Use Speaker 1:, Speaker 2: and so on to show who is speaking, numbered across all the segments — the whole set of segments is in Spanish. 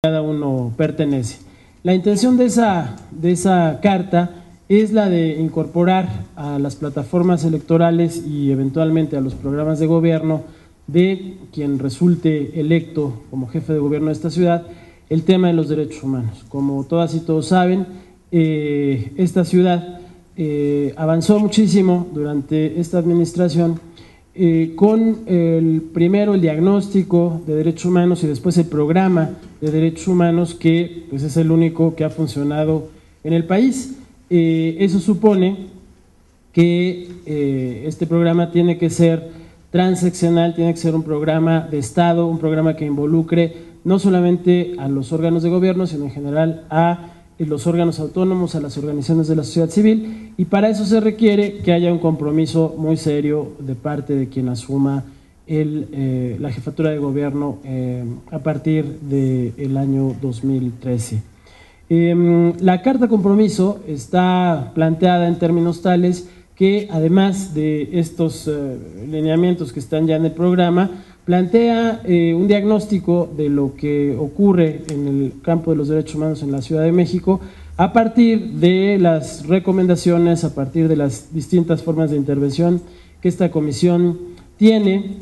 Speaker 1: cada uno pertenece. La intención de esa carta es la de incorporar a las plataformas electorales y eventualmente a los programas de gobierno de quien resulte electo como jefe de gobierno de esta ciudad el tema de los derechos humanos. Como todas y todos saben, esta ciudad avanzó muchísimo durante esta administración con primero el diagnóstico de derechos humanos y después el programa de derechos humanos, que pues es el único que ha funcionado en el país. Eso supone que este programa tiene que ser transeccional, tiene que ser un programa de Estado, un programa que involucre no solamente a los órganos de gobierno, sino en general a los órganos autónomos, a las organizaciones de la sociedad civil, y para eso se requiere que haya un compromiso muy serio de parte de quien asuma la jefatura de gobierno a partir del año 2013. La carta compromiso está planteada en términos tales que, además de estos lineamientos que están ya en el programa, plantea un diagnóstico de lo que ocurre en el campo de los derechos humanos en la Ciudad de México a partir de las recomendaciones, a partir de las distintas formas de intervención que esta comisión tiene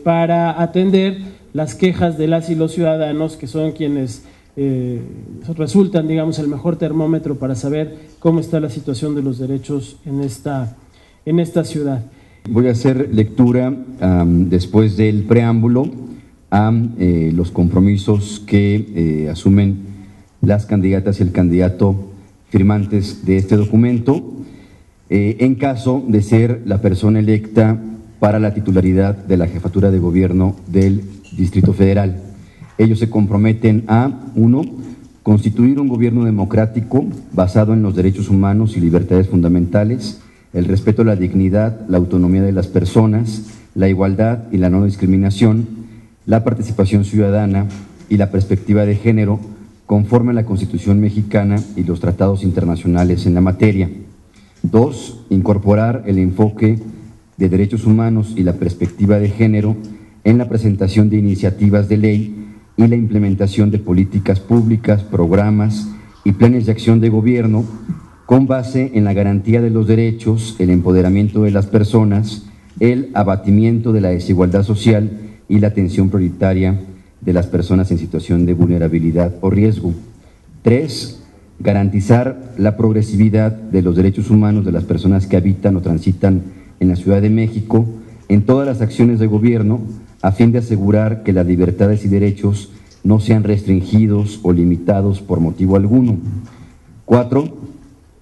Speaker 1: para atender las quejas de las y los ciudadanos, que son quienes resultan, digamos, el mejor termómetro para saber cómo está la situación de los derechos en esta ciudad.
Speaker 2: Voy a hacer lectura después del preámbulo a los compromisos que asumen las candidatas y el candidato firmantes de este documento en caso de ser la persona electa para la titularidad de la jefatura de gobierno del Distrito Federal. Ellos se comprometen a 1. Constituir un gobierno democrático basado en los derechos humanos y libertades fundamentales, el respeto a la dignidad, la autonomía de las personas, la igualdad y la no discriminación, la participación ciudadana y la perspectiva de género conforme a la Constitución mexicana y los tratados internacionales en la materia. 2. Incorporar el enfoque de derechos humanos y la perspectiva de género en la presentación de iniciativas de ley y la implementación de políticas públicas, programas y planes de acción de gobierno con base en la garantía de los derechos, el empoderamiento de las personas, el abatimiento de la desigualdad social y la atención prioritaria de las personas en situación de vulnerabilidad o riesgo. 3. Garantizar la progresividad de los derechos humanos de las personas que habitan o transitan en la Ciudad de México en todas las acciones de gobierno, a fin de asegurar que las libertades y derechos no sean restringidos o limitados por motivo alguno. 4.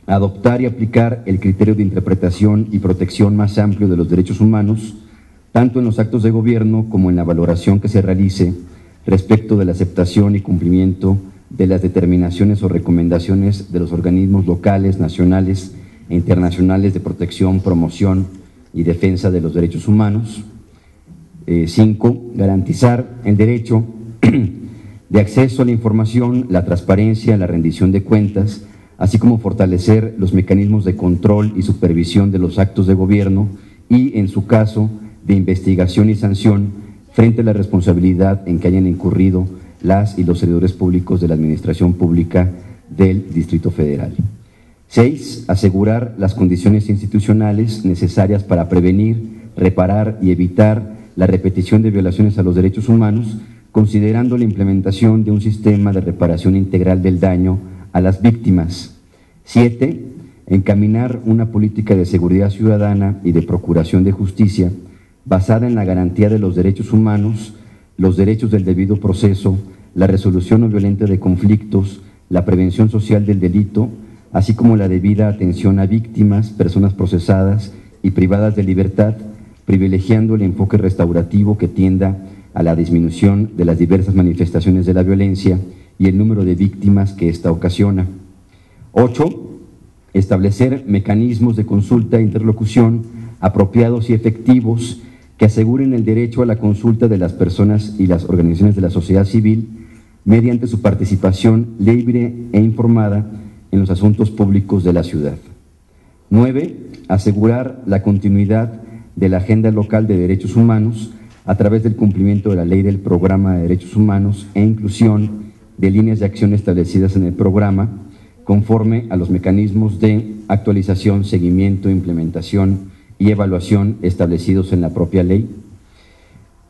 Speaker 2: Adoptar y aplicar el criterio de interpretación y protección más amplio de los derechos humanos, tanto en los actos de gobierno como en la valoración que se realice respecto de la aceptación y cumplimiento de las determinaciones o recomendaciones de los organismos locales, nacionales e internacionales de protección, promoción y defensa de los derechos humanos. 5. Garantizar el derecho de acceso a la información, la transparencia, la rendición de cuentas, así como fortalecer los mecanismos de control y supervisión de los actos de gobierno y, en su caso, de investigación y sanción frente a la responsabilidad en que hayan incurrido las y los servidores públicos de la Administración Pública del Distrito Federal. 6. Asegurar las condiciones institucionales necesarias para prevenir, reparar y evitar la repetición de violaciones a los derechos humanos, considerando la implementación de un sistema de reparación integral del daño a las víctimas. 7. Encaminar una política de seguridad ciudadana y de procuración de justicia basada en la garantía de los derechos humanos, los derechos del debido proceso, la resolución no violenta de conflictos, la prevención social del delito, así como la debida atención a víctimas, personas procesadas y privadas de libertad, privilegiando el enfoque restaurativo que tienda a la disminución de las diversas manifestaciones de la violencia y el número de víctimas que ésta ocasiona. 8. Establecer mecanismos de consulta e interlocución apropiados y efectivos que aseguren el derecho a la consulta de las personas y las organizaciones de la sociedad civil mediante su participación libre e informada en los asuntos públicos de la ciudad. 9. Asegurar la continuidad de la agenda local de derechos humanos, a través del cumplimiento de la ley del Programa de Derechos Humanos e inclusión de líneas de acción establecidas en el programa, conforme a los mecanismos de actualización, seguimiento, implementación y evaluación establecidos en la propia ley.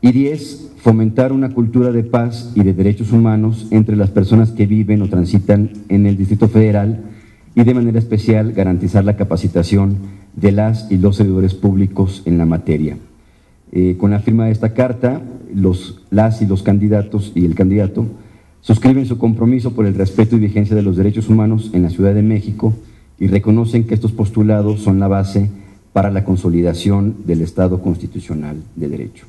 Speaker 2: Y 10, fomentar una cultura de paz y de derechos humanos entre las personas que viven o transitan en el Distrito Federal y de manera especial garantizar la capacitación de las y los servidores públicos en la materia. Con la firma de esta carta, las y los candidatos y el candidato suscriben su compromiso por el respeto y vigencia de los derechos humanos en la Ciudad de México y reconocen que estos postulados son la base para la consolidación del Estado constitucional de derecho.